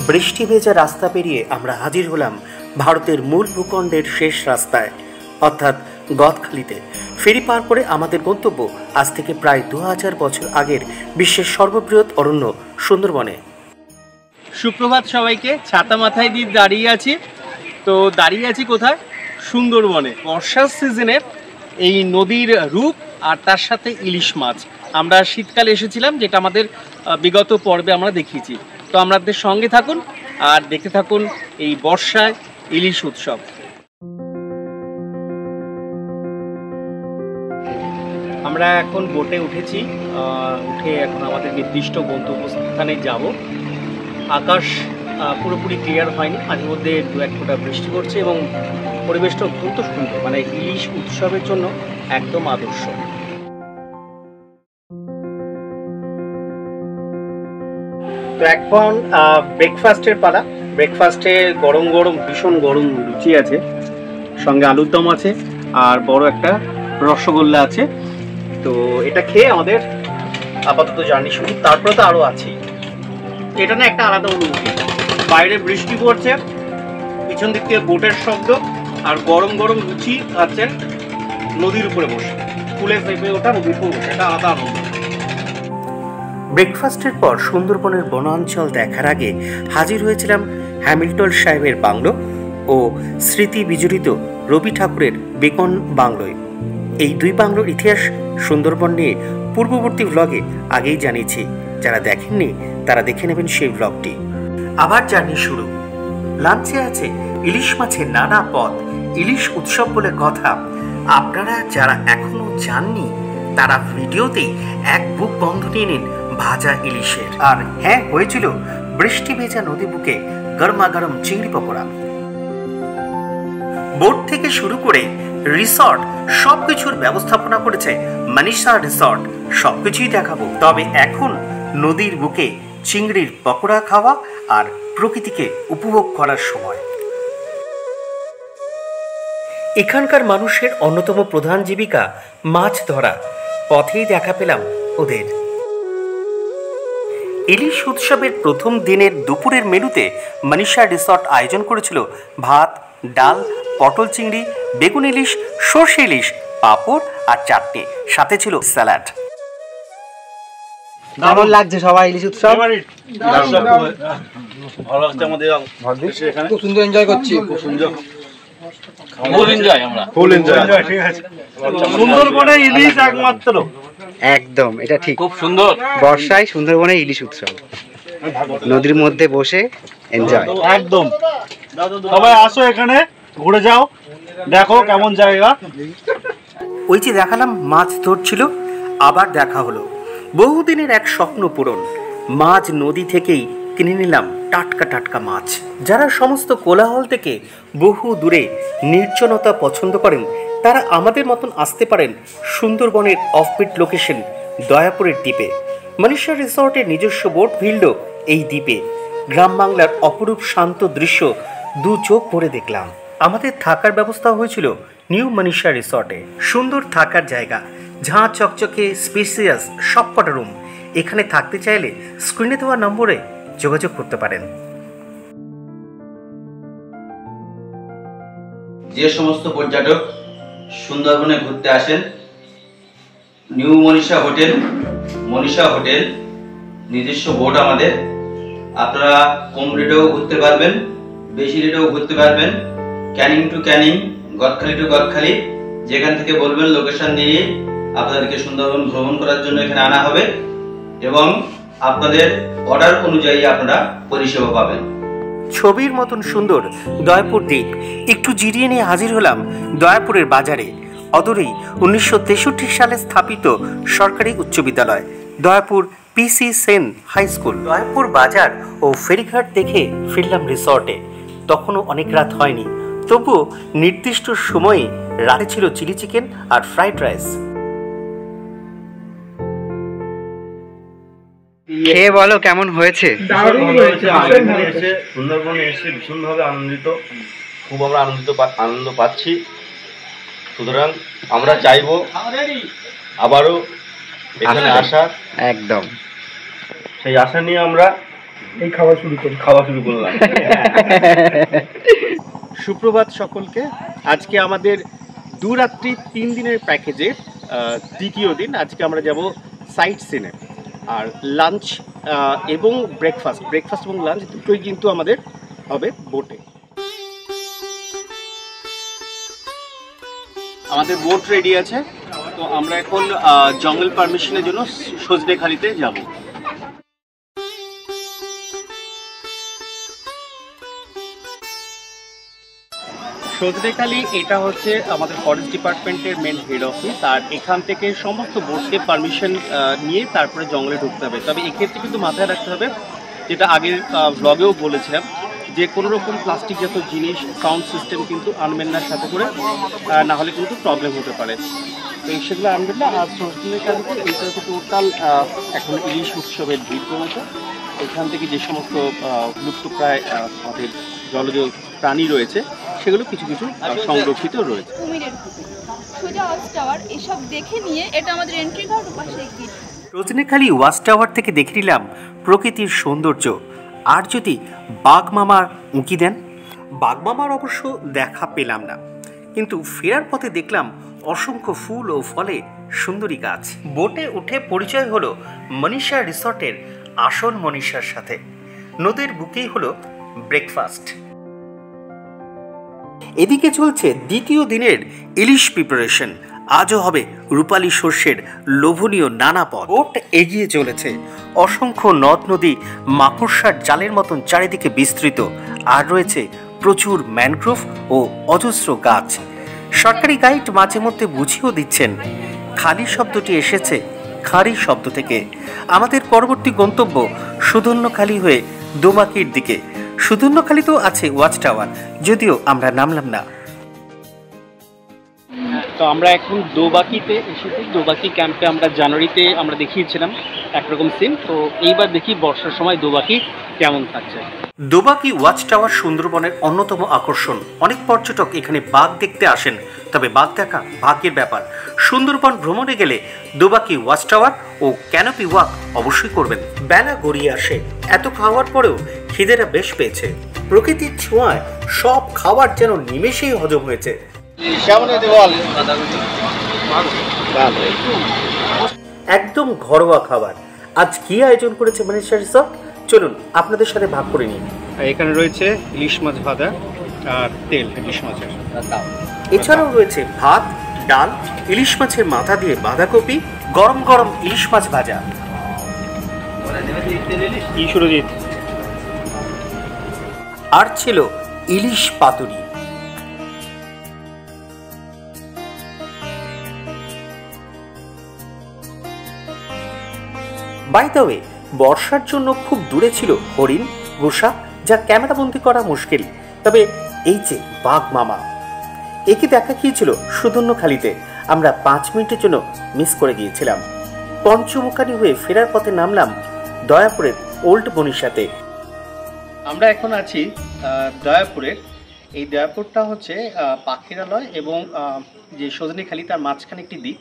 বৃষ্টি ভেজা রাস্তা পেরিয়ে আমরা হাজির হলাম ভারতের মূল ভূখণ্ডের শেষ রাস্তায়, অর্থাৎ গদখালিতে। ফেরি পার করে আমাদের গন্তব্য আজ থেকে প্রায় 2000 বছর আগের বিশ্বের সর্ববৃহৎ অরণ্য সুন্দরবনে। সুপ্রভাত সবাইকে। ছাতা মাথায় দিয়ে দাঁড়িয়ে আছি। তো দাঁড়িয়ে আছি কোথায়? সুন্দরবনে। বর্ষার সিজনে এই নদীর রূপ আর তার সাথে ইলিশ মাছ। আমরা শীতকালে এসেছিলাম, যেটা আমাদের বিগত পর্বে আমরা দেখিয়েছি। তো আমাদের সঙ্গে থাকুন আর দেখতে থাকুন এই বর্ষায় ইলিশ উৎসব। আমরা এখন বোটে উঠেছি, উঠে এখন আমাদের নির্দিষ্ট গন্তব্যস্থানে যাব। আকাশ পুরোপুরি ক্লিয়ার হয়নি, মাঝে মধ্যে 2-1 ফোঁটা বৃষ্টি পড়ছে এবং পরিবেশটা অত্যন্ত সুন্দর, মানে ইলিশ উৎসবের জন্য একদম আদর্শ। তো এখন ব্রেকফাস্টের পালা। ব্রেকফাস্টে গরম গরম ভীষণ গরম লুচি আছে, সঙ্গে আলুর দম আছে আর বড় একটা রসগোল্লা আছে। তো এটা খেয়ে আমাদের আপাতত জার্নি শুরু। তারপরে তো আরও আছেই। এটা না একটা আলাদা অনুভূতি। বাইরে বৃষ্টি পড়ছে, পিছন দিক থেকে বোটের শব্দ, আর গরম গরম লুচি খাচ্ছেন নদীর উপরে বসে, ফুলে ফেপে ওঠা নদীর উপরে বসে। এটা আলাদা আনন্দ। ব্রেকফাস্টের পর সুন্দরবনের বনাঞ্চল দেখার আগে হাজির হয়েছিলাম হ্যামিল্টন সাহেবের বাংলো ও স্মৃতি বিজড়িত রবি ঠাকুরের বেকন বাংলোয়। এই দুই বাংলোর ইতিহাস সুন্দরবন নিয়ে পূর্ববর্তী ব্লগে আগেই জানিয়েছি। যারা দেখেননি তারা দেখে নেবেন সেই ব্লগটি। আবার জার্নি শুরু। লাঞ্চে আছে ইলিশ মাছের নানা পদ। ইলিশ উৎসব বলে কথা। আপনারা যারা এখনো জাননি তারা ভিডিওতেই এক বুক বন্ধ নিয়ে নিন ভাজা ইলিশের। আর হ্যাঁ, হয়েছিল বৃষ্টি ভেজা নদী বুকে গরমা গরম চিংড়ি পকোড়া। বোট থেকে শুরু করে রিসর্ট সবকিছুর ব্যবস্থাপনা করেছে মনীষা রিসর্ট। সবকিছুই দেখাবো, তবে এখন নদীর বুকে চিংড়ির পকোড়া খাওয়া আর প্রকৃতিকে উপভোগ করার সময়। এখানকার মানুষের অন্যতম প্রধান জীবিকা মাছ ধরা। পথেই দেখা পেলাম ওদের। ইলিশ উৎসবের প্রথম দিনের দুপুরের মেনুতে মনীষা রিসর্ট আয়োজন করেছিল ভাত, ডাল, পটল চিংড়ি, বেগুন ইলিশ, সর্ষে ইলিশ, পাঁপড় আর চাটনি, সাথে ছিল স্যালাড। কেমন লাগছে সবাই ইলিশ উৎসব? ভালো লাগছে। আমাদের খুব সুন্দর এনজয় করছি। খুব সুন্দর সুন্দরবনে ইলিশ একমাত্র। একদম, এটা ঠিক। খুব সুন্দর। বর্ষায় সুন্দরবনে ইলিশ উৎসব, নদীর মধ্যে বসে এনজয়। একদম। সবাই আসো, এখানে ঘুরে যাও, দেখো কেমন জায়গা। ওই যে দেখালাম মাছ ধরছিল, আবার দেখা হলো বহুদিনের এক স্বপ্ন পূরণ। মাছ নদী থেকেই কিনে নিলাম টাটকা টাটকা মাছ। যারা সমস্ত কোলাহল থেকে বহু দূরে নির্জনতা পছন্দ করেন তারা আমাদের মতন আসতে পারেন সুন্দরবনের অফবিট লোকেশন দয়াপুরের দ্বীপে। মনীষা রিসর্টের নিজস্ব বোট ভিড়ল এই দ্বীপে। গ্রাম বাংলার অপরূপ শান্ত দৃশ্য দু চোখ ভরে দেখলাম। আমাদের থাকার ব্যবস্থা হয়েছিল নিউ মনীষা রিসর্টে। সুন্দর থাকার জায়গা, ঝাঁ চকচকে স্পেসিয়াস সবকটা রুম। এখানে থাকতে চাইলে স্ক্রিনে দেওয়া নম্বরে যোগাযোগ করতে পারেন। যে সমস্ত পর্যটক সুন্দরবনে ঘুরতে আসেন, নিউ মনীষা হোটেল নিজস্ব বোট আমাদের। আপনারা কম রেটেও ঘুরতে পারবেন, বেশি রেটেও ঘুরতে পারবেন। ক্যানিং টু ক্যানিং, গদখালি টু গদখালি, যেখান থেকে বলবেন লোকেশন দিয়ে আপনাদেরকে সুন্দরবন ভ্রমণ করার জন্য এখানে আনা হবে এবং আপনাদের অর্ডার অনুযায়ী আপনারা পরিষেবা পাবেন। ছবির মতন সুন্দর দয়াপুর দ্বীপ। একটু জিরিয়ে নিয়ে হাজির হলাম দয়াপুরের বাজারে। অদূরেই 1963 সালে স্থাপিত সরকারি উচ্চ বিদ্যালয় দয়াপুর পিসি সেন হাই স্কুল। দয়াপুর বাজার ও ফেরিঘাট দেখে ফিরলাম রিসর্টে। তখনও অনেক রাত হয়নি, তবুও নির্দিষ্ট সময়ে রাতে ছিল চিলি চিকেন আর ফ্রাইড রাইস। খেয়ে বলো কেমন হয়েছে? সুন্দরবনে এসে ভীষণভাবে আনন্দিত, খুব আমরা আনন্দ পাচ্ছি। সুতরাং আমরা চাইবো আবারও এখানে আসা। একদম সেই আশা নিয়ে আমরা এই খাওয়া শুরু করলাম। সুপ্রভাত সকলকে। আজকে আমাদের 2 রাত্রি 3 দিনের প্যাকেজের দ্বিতীয় দিন। আজকে আমরা যাব সাইট সিনে, আর লাঞ্চ এবং ব্রেকফাস্ট এবং লাঞ্চ দুটোই কিন্তু আমাদের হবে বোটে। আমাদের বোট রেডি আছে, তো আমরা এখন জঙ্গল পারমিশনের জন্য সজনেখালিতে যাব। সজনেখালি এটা হচ্ছে আমাদের ফরেস্ট ডিপার্টমেন্টের মেন হেড অফিস, আর এখান থেকে সমস্ত বোটকে পারমিশন নিয়ে তারপরে জঙ্গলে ঢুকতে হবে। তবে এক্ষেত্রে কিন্তু মাথায় রাখতে হবে, যেটা আগের ব্লগেও বলেছিলাম, যে কোনো রকম প্লাস্টিক জাতীয় জিনিস, সাউন্ড সিস্টেম কিন্তু আনবেন না সাথে করে, না হলে কিন্তু প্রবলেম হতে পারে। তো সেগুলো আনবেন না। আর সজনেখালিতে এইটা হচ্ছে টোটাল এখন ইলিশ উৎসবের ভিড় কমেছে। এখান থেকে যে সমস্ত লুপ্তপ্রায় আমাদের জলজ প্রাণী রয়েছে সেগুলো কিছু কিছু সংরক্ষিত রয়েছে। সোজা ওয়াচ টাওয়ার এসব দেখে নিয়ে এটা আমাদের এন্ট্রি ঘাট, পাশে কি সজনেখালি ওয়াচ টাওয়ার থেকে দেখে নিলাম প্রকৃতির সৌন্দর্য। আর যদি বাঘ মামার উঁকি দেন, বাঘ মামার অবশ্য দেখা পেলাম না, কিন্তু ফেরার পথে দেখলাম অসংখ্য ফুল ও ফলে সুন্দরী গাছ। বোটে উঠে পরিচয় হলো মনীষা রিসর্টের আসল মনীষার সাথে। নদীর বুকেই হলো ব্রেকফাস্ট। এদিকে চলছে দ্বিতীয় দিনের ইলিশ প্রিপারেশন। আজও হবে রূপালী শস্যের লোভনীয় নানা পদ। বোট এগিয়ে চলেছে। অসংখ্য নদ নদী মাকড়সার জালের মতন চারিদিকে বিস্তৃত, আর রয়েছে প্রচুর ম্যানগ্রোভ ও অজস্র গাছ। সরকারি গাইড মাঝে মধ্যে বুঝিয়েও দিচ্ছেন খালি শব্দটি এসেছে খাঁড়ি শব্দ থেকে। আমাদের পরবর্তী গন্তব্য সুধন্যখালি হয়ে দোবাকির দিকে। সুধন্যখালিতেও আছে ওয়াচ টাওয়ার, যদিও আমরা নামলাম না। তো আমরা এখন দোবাকিতে এসেছি। দোবাকি ক্যাম্পে আমরা জানুয়ারিতে আমরা দেখিয়েছিলাম একরকম সিন, তো এইবার দেখি বর্ষার সময় দোবাকি কেমন থাকছে। দোবাকি ওয়াচ টাওয়ার সুন্দরবনের অন্যতম আকর্ষণ। অনেক পর্যটক এখানে বাঘ দেখতে আসেন, তবে বাঘ দেখা ভাগ্যের ব্যাপার। সুন্দরবন ভ্রমণে গেলে দোবাকি ওয়াচ টাওয়ার ও ক্যানোপি ওয়াক অবশ্যই করবেন। বেলা গড়িয়ে আসে, এত খাওয়ার পরেও খিদেরা বেশ পেয়েছে। প্রকৃতির ছোঁয়ায় সব খাবার যেন নিমেষেই হজম হয়েছে। একদম ঘরোয়া খাবার। আজ কি আয়োজন করেছে মনীষা রিসর্ট, চলুন আপনাদের সাথে ভাগ করে নিই। এখানে রয়েছে ইলিশ মাছ ভাজা আর তেল ইলিশ মাছের। এছাড়াও রয়েছে ভাত, ডাল, ইলিশ মাছের মাথা দিয়ে বাঁধাকপি, গরম গরম ইলিশ মাছ ভাজা। আর ছিল ইলিশ পাতুরি। বাই দ্য ওয়ে, বর্ষার জন্য খুব দূরে ছিল হরিণ, গোসা, যা ক্যামেরাবন্দি করা মুশকিল। তবে এই যে বাঘ মামা, একে দেখা গিয়েছিল সুধন্যখালিতে। আমরা 5 মিনিটের জন্য মিস করে গিয়েছিলাম। পঞ্চমুখানি হয়ে ফেরার পথে নামলাম দয়াপুরের ওল্ড মনীষাতে। আমরা এখন আছি দয়াপুরের। এই দয়াপুরটা হচ্ছে পাখিরালয় এবং যে সজনেখালি তার মাঝখানে একটি দ্বীপ,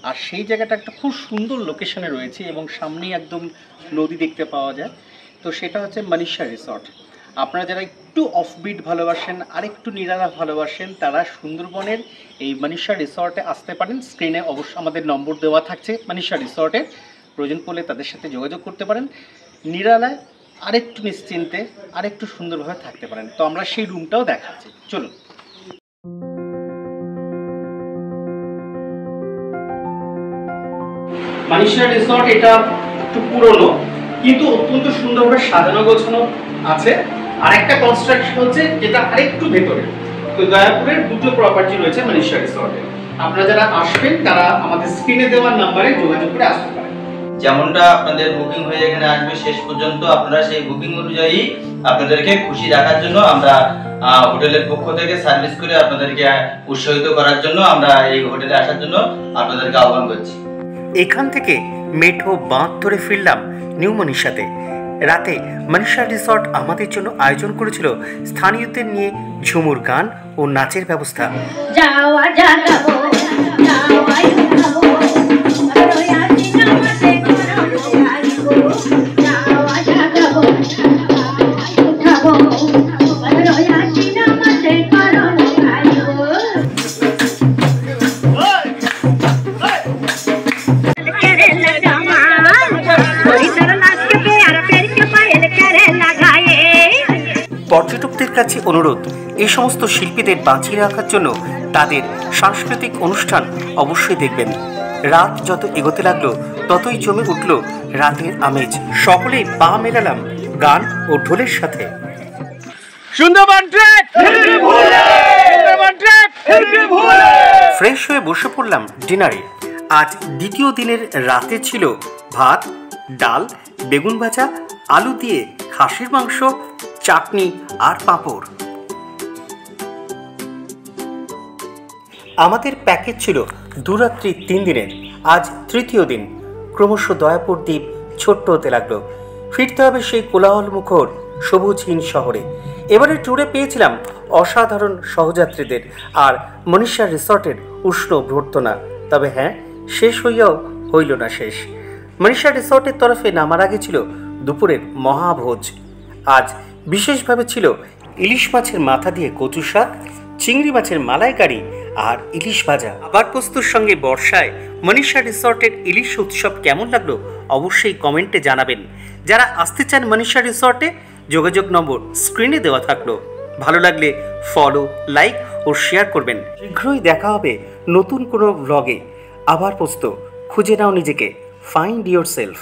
আর সেই জায়গাটা একটা খুব সুন্দর লোকেশনে রয়েছে এবং সামনেই একদম নদী দেখতে পাওয়া যায়। তো সেটা হচ্ছে মনীষা রিসর্ট। আপনারা যারা একটু অফবিট ভালোবাসেন আর একটু নিরালা ভালোবাসেন, তারা সুন্দরবনের এই মনীষা রিসর্টে আসতে পারেন। স্ক্রিনে অবশ্য আমাদের নম্বর দেওয়া থাকছে মনীষা রিসর্টে, প্রয়োজন পড়লে তাদের সাথে যোগাযোগ করতে পারেন। নিরালায় আরেকটু নিশ্চিন্তে আরেকটু সুন্দরভাবে থাকতে পারেন। তো আমরা সেই রুমটাও দেখাচ্ছি, চলুন। মনীষা রিসর্ট এটা একটু পুরনো, কিন্তু অত্যন্ত সুন্দরভাবে সাজানো গোছানো আছে। আরেকটা কনস্ট্রাকশন হচ্ছে যেটা আরেকটু ভেতরে। তো দয়াপুরের দুটো প্রপার্টি রয়েছে মনীষা রিসর্টে। আপনারা যারা আসবেন তারা আমাদের স্ক্রিনে দেওয়া নাম্বারে যোগাযোগ করে আসতে পারেন। যেমনটা আপনাদের বুকিং হয়ে এখানে আসবে শেষ পর্যন্ত, আপনারা সেই বুকিং অনুযায়ী আপনাদেরকে খুশি রাখার জন্য আমরা হোটেলের পক্ষ থেকে সার্ভিস করে আপনাদেরকে উৎসাহিত করার জন্য আমরা এই হোটেলে আসার জন্য আপনাদেরকে আহ্বান করছি। এখান থেকে মেঠো বাঁধ ধরে ফিরলাম নিউ মনীষাতে। রাতে মনীষা রিসর্ট আমাদের জন্য আয়োজন করেছিল স্থানীয়দের নিয়ে ঝুমুর গান ও নাচের ব্যবস্থা। যাওয়া যাবো যাওয়া যাবো পর্যটকদের কাছে অনুরোধ, এই সমস্ত শিল্পীদের বাঁচিয়ে রাখার জন্য তাদের সাংস্কৃতিক অনুষ্ঠান অবশ্যই দেখবেন। রাত যত এগোতে লাগলো ততই জমে উঠল রাতের আমেজ। সকলেই পা মেলালাম গান ও ঢোলের সাথে। ফ্রেশ হয়ে বসে পড়লাম ডিনারে। আজ দ্বিতীয় দিনের রাতে ছিল ভাত, ডাল, বেগুন ভাজা, আলু দিয়ে খাসির মাংস, চাটনি আর পাঁপড়। আমাদের প্যাকেজ ছিল 2 রাত্রি 3 দিনের। আজ তৃতীয় দিন। ক্রমশ দয়াপুর দ্বীপ ছোট্ট হতে লাগলো। ফিরতে হবে সেই কোলাহল মুখর সবুজহীন শহরে। এবারে ট্যুরে পেয়েছিলাম অসাধারণ সহযাত্রীদের আর মনীষা রিসর্টের উষ্ণ অভ্যর্থনা। তবে হ্যাঁ, শেষ হইয়াও হইল না শেষ। মনীষা রিসর্টের তরফে নামার আগে ছিল দুপুরের মহাভোজ। আজ বিশেষভাবে ছিল ইলিশ মাছের মাথা দিয়ে কচু শাক, চিংড়ি মাছের মালাইকারি আর ইলিশ ভাজা। আবার পোস্তর সঙ্গে বর্ষায় মনীষা রিসর্টের ইলিশ উৎসব কেমন লাগলো অবশ্যই কমেন্টে জানাবেন। যারা আসতে চান মনীষা রিসর্টে, যোগাযোগ নম্বর স্ক্রিনে দেওয়া থাকলো। ভালো লাগলে ফলো, লাইক ও শেয়ার করবেন। শীঘ্রই দেখা হবে নতুন কোনো ব্লগে। আবার পোস্ত, খুঁজে নাও নিজেকে, ফাইন্ড ইয়োর সেলফ।